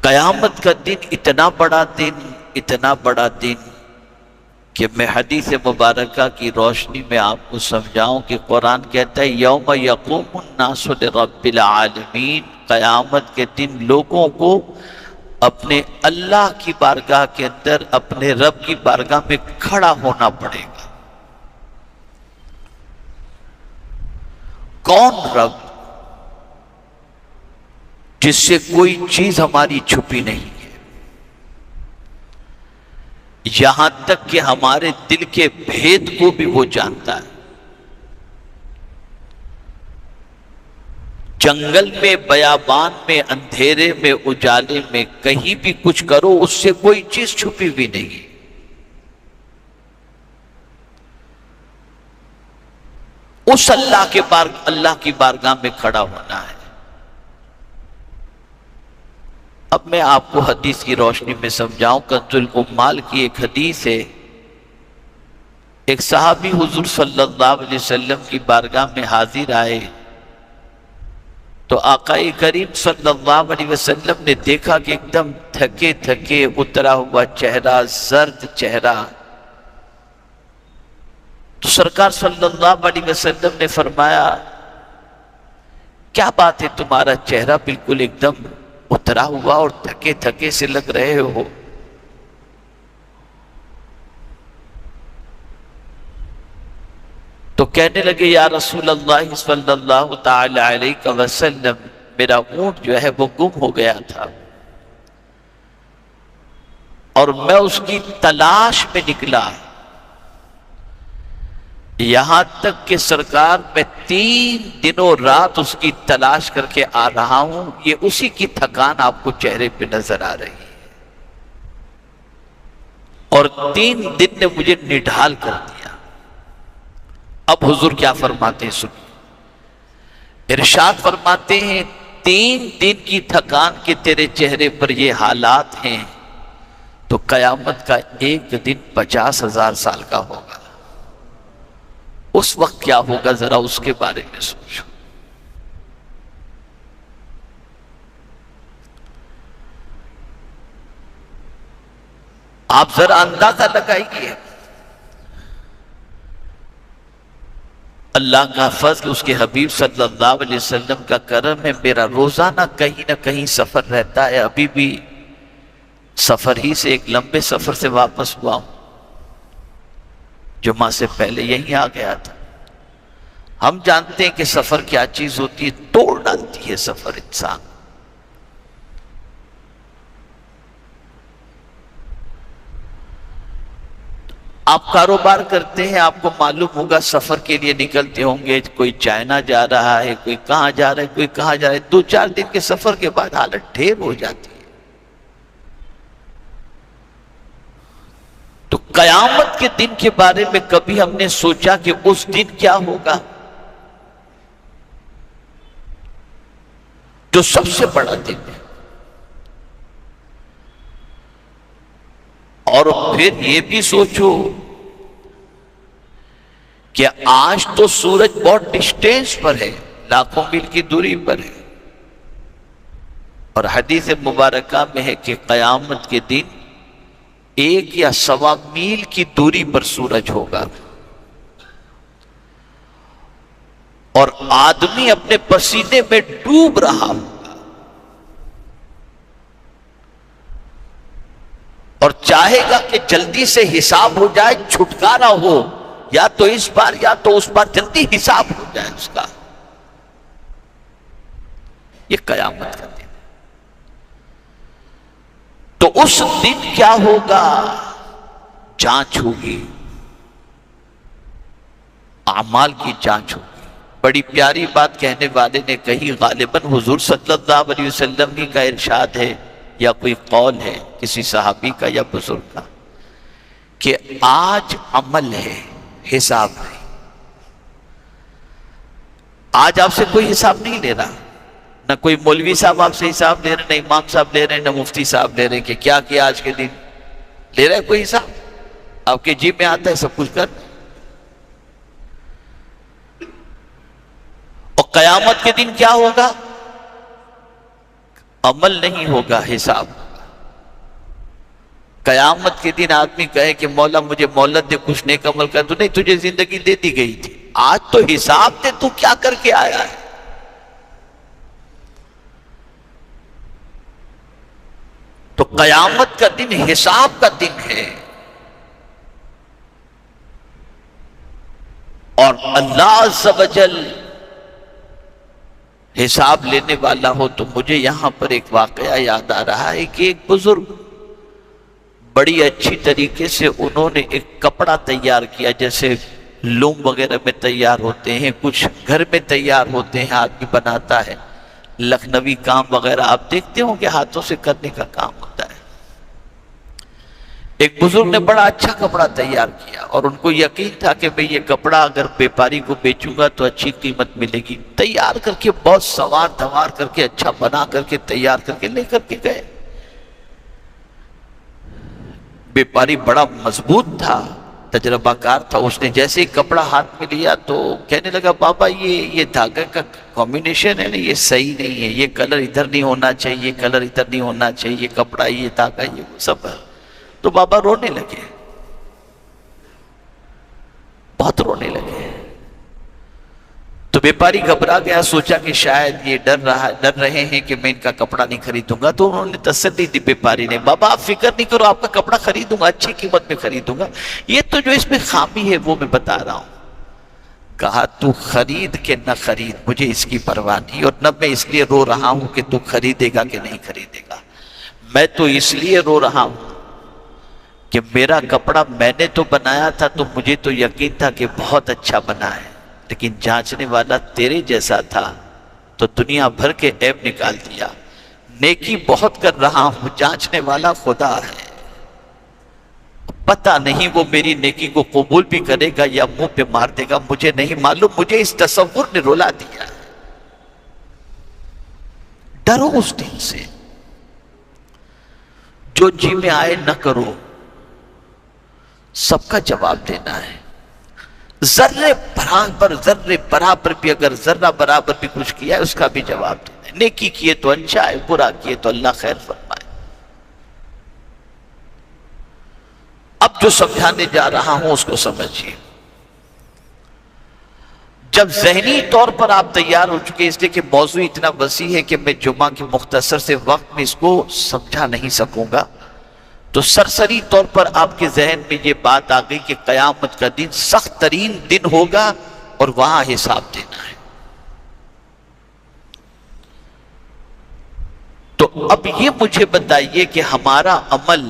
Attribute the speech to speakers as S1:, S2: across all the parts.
S1: قیامت کا دن اتنا بڑا دن، اتنا بڑا دن کہ میں حدیث مبارکہ کی روشنی میں آپ کو سمجھاؤں کہ قرآن کہتا ہے یوم یقوم الناس لرب العالمین، قیامت کے دن لوگوں کو اپنے اللہ کی بارگاہ کے اندر اپنے رب کی بارگاہ میں کھڑا ہونا پڑے گا۔ کون رب؟ جس سے کوئی چیز ہماری چھپی نہیں ہے، یہاں تک کہ ہمارے دل کے بھید کو بھی وہ جانتا ہے۔ جنگل میں، بیابان میں، اندھیرے میں، اجالے میں، کہیں بھی کچھ کرو اس سے کوئی چیز چھپی بھی نہیں۔ اس اللہ کی بارگاہ میں کھڑا ہونا ہے۔ اب میں آپ کو حدیث کی روشنی میں سمجھاؤں۔ کنز العمال کی ایک حدیث ہے، ایک صحابی حضور صلی اللہ علیہ وسلم کی بارگاہ میں حاضر آئے تو آقا کریم صلی اللہ علیہ وسلم نے دیکھا کہ ایک دم تھکے تھکے اترا ہوا چہرہ، زرد چہرہ۔ تو سرکار صلی اللہ علیہ وسلم نے فرمایا کیا بات ہے، تمہارا چہرہ بالکل ایک دم اترا ہوا اور تھکے تھکے سے لگ رہے ہو؟ تو کہنے لگے یا رسول اللہ صلی اللہ تعالی علیہ وسلم، میرا اونٹ جو ہے وہ گم ہو گیا تھا اور میں اس کی تلاش میں نکلا، یہاں تک کہ سرکار میں 3 دنوں رات اس کی تلاش کر کے آ رہا ہوں، یہ اسی کی تھکان آپ کو چہرے پہ نظر آ رہی ہے، اور 3 دن نے مجھے نڈھال کر دیا۔ اب حضور کیا فرماتے ہیں سنیں، ارشاد فرماتے ہیں 3 دن کی تھکان کے تیرے چہرے پر یہ حالات ہیں تو قیامت کا ایک دن 50,000 سال کا ہوگا، اس وقت کیا ہوگا ذرا اس کے بارے میں سوچو۔ آپ ذرا اندازہ لگائیے، اللہ کا فضل، اس کے حبیب صلی اللہ علیہ وسلم کا کرم ہے، میرا روزانہ کہیں نہ کہیں سفر رہتا ہے، ابھی بھی سفر ہی سے، ایک لمبے سفر سے واپس ہوا ہوں، جمعہ سے پہلے یہیں آ گیا تھا۔ ہم جانتے ہیں کہ سفر کیا چیز ہوتی ہے، توڑ ڈالتی ہے سفر انسان۔ آپ کاروبار کرتے ہیں، آپ کو معلوم ہوگا سفر کے لیے نکلتے ہوں گے، کوئی چائنا جا رہا ہے، کوئی کہاں جا رہا ہے، کوئی کہاں جا رہا ہے، 2-4 دن کے سفر کے بعد حالت ڈھیر ہو جاتی ہے۔ تو قیامت کے دن کے بارے میں کبھی ہم نے سوچا کہ اس دن کیا ہوگا؟ جو سب سے بڑا دن ہے، اور پھر یہ بھی سوچو کہ آج تو سورج بہت ڈسٹینس پر ہے، لاکھوں میل کی دوری پر ہے، اور حدیث مبارکہ میں ہے کہ قیامت کے دن 1 یا 1.25 میل کی دوری پر سورج ہوگا، اور آدمی اپنے پسینے میں ڈوب رہا ہوگا، اور چاہے گا کہ جلدی سے حساب ہو جائے، چھٹکارا ہو، یا تو اس بار یا تو اس بار، جلدی حساب ہو جائے اس کا۔ یہ قیامت کا دن ہے۔ تو اس دن کیا ہوگا؟ جانچ ہوگی، اعمال کی جانچ ہوگی۔ بڑی پیاری بات کہنے والے نے کہی، غالباً حضور صلی اللہ علیہ وسلم ہی کا ارشاد ہے یا کوئی قول ہے کسی صحابی کا یا بزرگ کا، کہ آج عمل ہے، حساب نہیں۔ آج آپ سے کوئی حساب نہیں لے رہا، نہ کوئی مولوی صاحب آپ سے حساب لے رہے، نہ امام صاحب لے رہے، نہ مفتی صاحب لے رہے کہ کیا کیا آج کے دن، لے رہے کوئی حساب؟ آپ کے جیب میں آتا ہے سب کچھ کر۔ اور قیامت کے دن کیا ہوگا؟ عمل نہیں ہوگا، حساب ہوگا۔ قیامت کے دن آدمی کہے کہ مولا مجھے مہلت دے، کچھ نیک عمل کر، تو نہیں، تجھے زندگی دے دی گئی تھی، آج تو حساب دے، تو کیا کر کے آیا ہے۔ تو قیامت کا دن حساب کا دن ہے، اور اللہ عز و جل حساب لینے والا ہو۔ تو مجھے یہاں پر ایک واقعہ یاد آ رہا ہے کہ ایک بزرگ بڑی اچھی طریقے سے انہوں نے ایک کپڑا تیار کیا، جیسے لوم وغیرہ میں تیار ہوتے ہیں، کچھ گھر میں تیار ہوتے ہیں، آدمی بناتا ہے، لکھنوی کام وغیرہ آپ دیکھتے ہوں کہ ہاتھوں سے کرنے کا کام ہوتا ہے۔ ایک بزرگ نے بڑا اچھا کپڑا تیار کیا، اور ان کو یقین تھا کہ میں یہ کپڑا اگر بیپاری کو بیچوں گا تو اچھی قیمت ملے گی۔ تیار کر کے بہت سوار دھوار کر کے اچھا بنا کر کے تیار کر کے لے کر کے گئے۔ بیپاری بڑا مضبوط تھا، تجربہ کار تھا، اس نے جیسے ہی کپڑا ہاتھ میں لیا تو کہنے لگا بابا یہ دھاگے کا کمبینیشن ہے نا، یہ صحیح نہیں ہے، یہ کلر ادھر نہیں ہونا چاہیے، یہ کلر ادھر نہیں ہونا چاہیے، یہ کپڑا، یہ دھاگا، یہ سب ہے۔ تو بابا رونے لگے، بہت رونے لگے۔ تو بیپاری گھبرا گیا، سوچا کہ شاید یہ ڈر رہے ہیں کہ میں ان کا کپڑا نہیں خریدوں گا، تو انہوں نے تسلی دی بیپاری نے، بابا آپ فکر نہیں کرو، آپ کا کپڑا خریدوں گا، اچھی قیمت میں خریدوں گا، یہ تو جو اس میں خامی ہے وہ میں بتا رہا ہوں۔ کہا تو خرید کے نہ خرید، مجھے اس کی پرواہ نہیں، اور نہ میں اس لیے رو رہا ہوں کہ تو خریدے گا کہ نہیں خریدے گا، میں تو اس لیے رو رہا ہوں کہ میرا کپڑا میں نے تو بنایا تھا، تو مجھے تو یقین تھا کہ بہت اچھا بنا ہے، لیکن جانچنے والا تیرے جیسا تھا تو دنیا بھر کے عیب نکال دیا۔ نیکی بہت کر رہا ہوں، جانچنے والا خدا ہے، پتہ نہیں وہ میری نیکی کو قبول بھی کرے گا یا منہ پہ مار دے گا، مجھے نہیں معلوم، مجھے اس تصور نے رلا دیا۔ ڈرو اس دن سے، جو جی میں آئے نہ کرو، سب کا جواب دینا ہے۔ ذرے برابر بھی، اگر ذرہ برابر بھی کچھ کیا ہے اس کا بھی جواب دینا ہے۔ نیکی کیے تو اچھا ہے، برا کیے تو اللہ خیر فرمائے۔ اب جو سمجھانے جا رہا ہوں اس کو سمجھیے۔ جب ذہنی طور پر آپ تیار ہو چکے، اس لیے کہ موضوع اتنا وسیع ہے کہ میں جمعہ کے مختصر سے وقت میں اس کو سمجھا نہیں سکوں گا، تو سرسری طور پر آپ کے ذہن میں یہ بات آ گئی کہ قیامت کا دن سخت ترین دن ہوگا اور وہاں حساب دینا ہے۔ تو اب یہ مجھے بتائیے کہ ہمارا عمل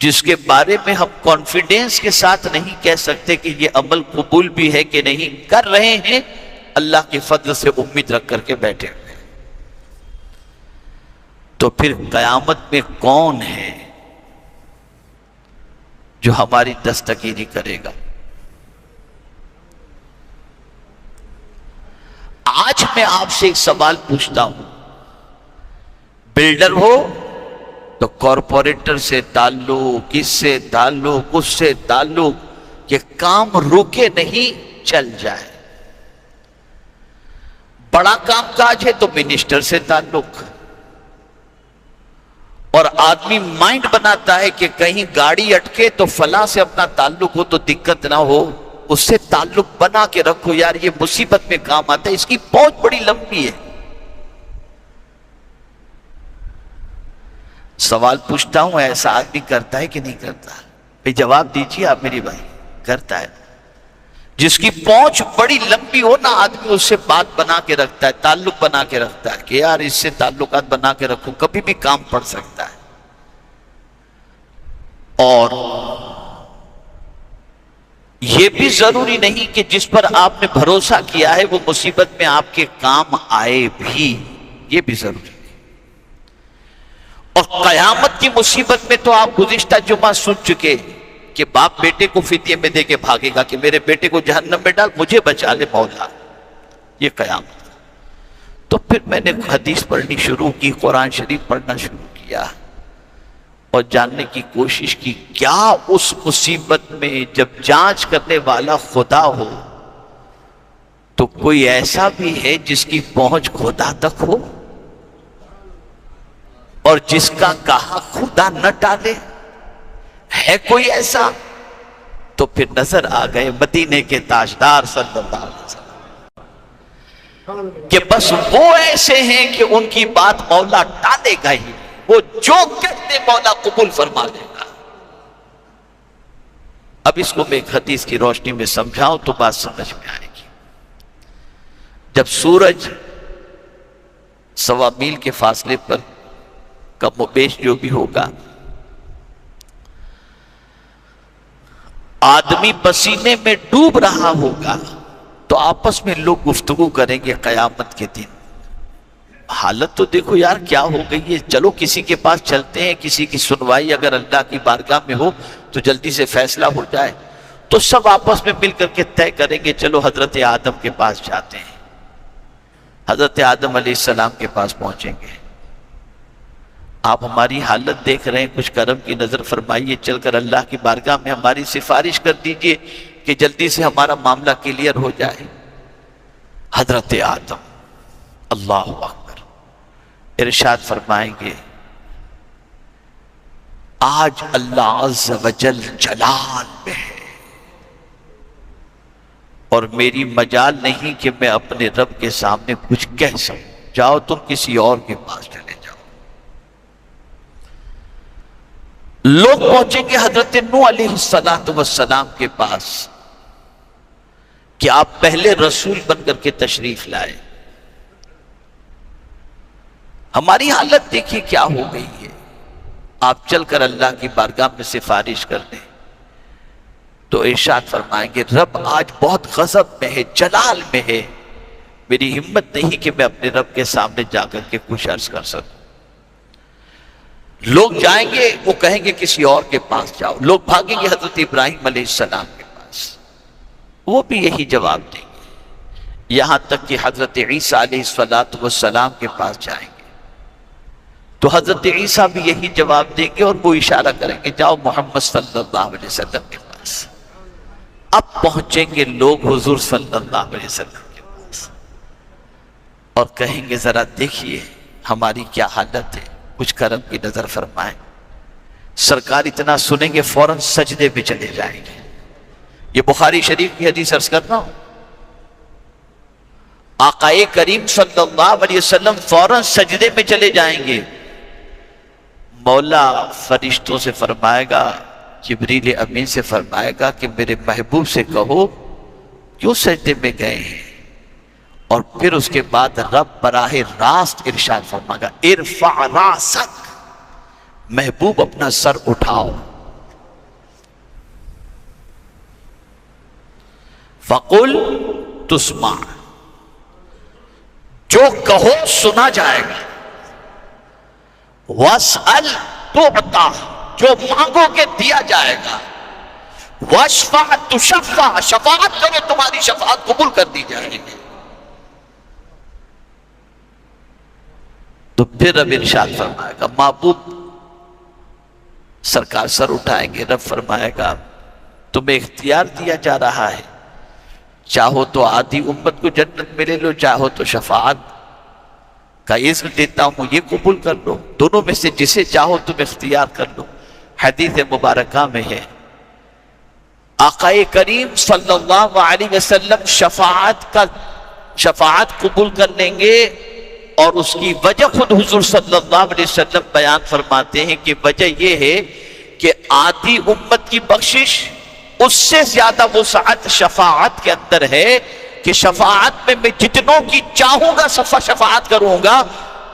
S1: جس کے بارے میں ہم کانفیڈنس کے ساتھ نہیں کہہ سکتے کہ یہ عمل قبول بھی ہے کہ نہیں، کر رہے ہیں، اللہ کے فضل سے امید رکھ کر کے بیٹھے ہوئے، تو پھر قیامت میں کون ہے جو ہماری دستگیری کرے گا؟ آج میں آپ سے ایک سوال پوچھتا ہوں، بلڈر ہو تو کارپوریٹر سے تعلق، کس سے تعلق، اس سے تعلق، کہ کام روکے نہیں، چل جائے۔ بڑا کام کاج ہے تو منسٹر سے تعلق، اور آدمی مائنڈ بناتا ہے کہ کہیں گاڑی اٹکے تو فلاں سے اپنا تعلق ہو تو دقت نہ ہو، اس سے تعلق بنا کے رکھو، یار یہ مصیبت میں کام آتا ہے، اس کی پہنچ بڑی لمبی ہے۔ سوال پوچھتا ہوں، ایسا آدمی کرتا ہے کہ نہیں کرتا؟ بھئی جواب دیجیے آپ میری بھائی، کرتا ہے۔ جس کی پہنچ بڑی لمبی ہو نا، آدمی اس سے بات بنا کے رکھتا ہے، تعلق بنا کے رکھتا ہے کہ یار اس سے تعلقات بنا کے رکھو، کبھی بھی کام پڑ سکتا ہے۔ اور یہ بھی ضروری نہیں کہ جس پر آپ نے بھروسہ کیا ہے وہ مصیبت میں آپ کے کام آئے بھی، یہ بھی ضروری نہیں۔ اور قیامت کی مصیبت میں تو آپ گزشتہ جمعہ سن چکے کہ باپ بیٹے کو فدیے میں دے کے بھاگے گا کہ میرے بیٹے کو جہنم میں ڈال، مجھے بچا لے مولا، یہ قیامت۔ تو پھر میں نے حدیث پڑھنی شروع کی، قرآن شریف پڑھنا شروع کیا، اور جاننے کی کوشش کی کیا اس مصیبت میں جب جانچ کرنے والا خدا ہو تو کوئی ایسا بھی ہے جس کی پہنچ خدا تک ہو؟ اور جس کا کہا خدا نہ ٹالے؟ ہے کوئی ایسا؟ تو پھر نظر آ گئے مدینے کے تاجدار صلی اللہ علیہ وسلم کہ بس وہ ایسے ہیں کہ ان کی بات مولا ٹالے گا ہی، وہ جو کہتے مولا قبول فرما لے گا۔ اب اس کو میں ایک حدیث کی روشنی میں سمجھاؤں تو بات سمجھ میں آئے گی۔ جب سورج 1.25 میل کے فاصلے پر کم و بیش جو بھی ہوگا، آدمی پسینے میں ڈوب رہا ہوگا تو آپس میں لوگ گفتگو کریں گے قیامت کے دن، حالت تو دیکھو یار کیا ہو گئی ہے، چلو کسی کے پاس چلتے ہیں، کسی کی سنوائی اگر اللہ کی بارگاہ میں ہو تو جلدی سے فیصلہ ہو جائے۔ تو سب آپس میں مل کر کے طے کریں گے چلو حضرت آدم کے پاس جاتے ہیں، حضرت آدم علیہ السلام کے پاس پہنچیں گے۔ آپ ہماری حالت دیکھ رہے ہیں، کچھ کرم کی نظر فرمائیے، چل کر اللہ کی بارگاہ میں ہماری سفارش کر دیجئے کہ جلدی سے ہمارا معاملہ کلیئر ہو جائے۔ حضرت آدم اللہ اکبر ارشاد فرمائیں گے آج اللہ عز و جل جلال میں ہے اور میری مجال نہیں کہ میں اپنے رب کے سامنے کچھ کہہ سکوں، جاؤ تم کسی اور کے پاس چلے جاؤ۔ لوگ پہنچیں گے حضرت نوح علیہ السلام کے پاس کہ آپ پہلے رسول بن کر کے تشریف لائے۔ ہماری حالت دیکھیے کیا ہو گئی ہے، آپ چل کر اللہ کی بارگاہ میں سفارش کر دیں تو ارشاد فرمائیں گے رب آج بہت غضب میں ہے، جلال میں ہے، میری ہمت نہیں کہ میں اپنے رب کے سامنے جا کر کے کچھ عرض کر سکوں۔ لوگ جائیں گے، وہ کہیں گے کسی اور کے پاس جاؤ، لوگ بھاگیں گے حضرت ابراہیم علیہ السلام کے پاس، وہ بھی یہی جواب دیں گے، یہاں تک کہ حضرت عیسیٰ علیہ السلام کے پاس جائیں گے تو حضرت عیسیٰ بھی یہی جواب دیں گے اور وہ اشارہ کریں گے جاؤ محمد صلی اللہ علیہ وسلم کے پاس۔ اب پہنچیں گے لوگ حضور صلی اللہ علیہ وسلم کے پاس اور کہیں گے ذرا دیکھیے ہماری کیا حالت ہے، کچھ کرم کی نظر فرمائیں۔ سرکار اتنا سنیں گے فوراً سجدے پہ چلے جائیں گے۔ یہ بخاری شریف کی حدیث عرض کر رہا ہوں، آقا کریم صلی اللہ علیہ وسلم فوراً سجدے میں چلے جائیں گے۔ مولا فرشتوں سے فرمائے گا، جبریل امین سے فرمائے گا کہ میرے محبوب سے کہو کیوں سجدے میں گئے ہیں، اور پھر اس کے بعد رب براہ راست ارشاد فرمائے گا ارفع راسک، محبوب اپنا سر اٹھاؤ، فقل تسمع، جو کہو سنا جائے گا، واسأل تعطا، جو مانگو گے دیا جائے گا، واشفع تشفع، شفاعت کرو تمہاری شفاعت قبول کر دی جائے گی۔ تو پھر رب ارشاد فرمائے گا محبوب، سرکار سر اٹھائیں گے، رب فرمائے گا تمہیں اختیار دیا جا رہا ہے، چاہو تو آدھی امت کو جنت میں لے لو، چاہو تو شفاعت کا عزم دیتا ہوں یہ قبول کر لو، دونوں میں سے جسے چاہو تم اختیار کر لو۔ حدیث مبارکہ میں ہے آقا کریم صلی اللہ علیہ وسلم شفاعت قبول کر لیں گے، اور اس کی وجہ خود حضور صلی اللہ علیہ وسلم بیان فرماتے ہیں کہ وجہ یہ ہے کہ آدھی امت کی بخشش اس سے زیادہ وسعت شفاعت کے اندر ہے کہ شفاعت میں میں جتنوں کی چاہوں گا شفاعت کروں گا،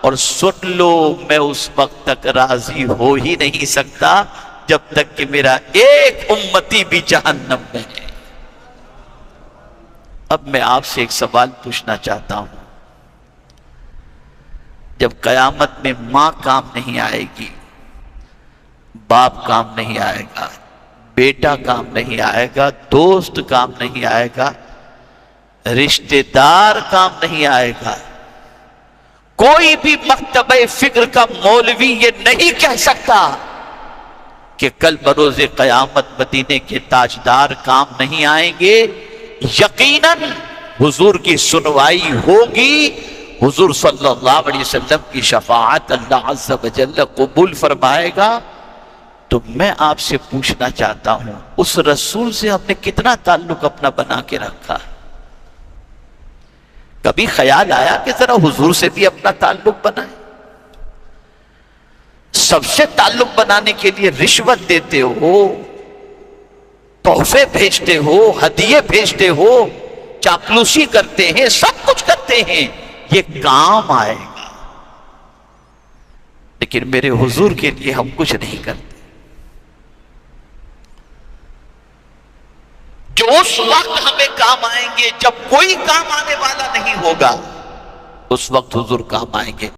S1: اور سن لو میں اس وقت تک راضی ہو ہی نہیں سکتا جب تک کہ میرا ایک امتی بھی جہنم میں ہے۔ اب میں آپ سے ایک سوال پوچھنا چاہتا ہوں، جب قیامت میں ماں کام نہیں آئے گی، باپ کام نہیں آئے گا، بیٹا کام نہیں آئے گا، دوست کام نہیں آئے گا، رشتہ دار کام نہیں آئے گا، کوئی بھی مکتبہ فکر کا مولوی یہ نہیں کہہ سکتا کہ کل بروز قیامت مدینے کے تاجدار کام نہیں آئیں گے۔ یقیناً حضور کی سنوائی ہوگی، حضور صلی اللہ علیہ وسلم کی شفاعت اللہ عز و جل قبول فرمائے گا، تو میں آپ سے پوچھنا چاہتا ہوں اس رسول سے ہم نے کتنا تعلق اپنا بنا کے رکھا؟ کبھی خیال آیا کہ ذرا حضور سے بھی اپنا تعلق بنائیں؟ سب سے تعلق بنانے کے لیے رشوت دیتے ہو، تحفے بھیجتے ہو، ہدیے بھیجتے ہو، چاپلوسی کرتے ہیں، سب کچھ کرتے ہیں، یہ کام آئے گا، لیکن میرے حضور کے لیے ہم کچھ نہیں کرتے۔ جو اس وقت ہمیں کام آئیں گے جب کوئی کام آنے والا نہیں ہوگا، اس وقت حضور کام آئیں گے۔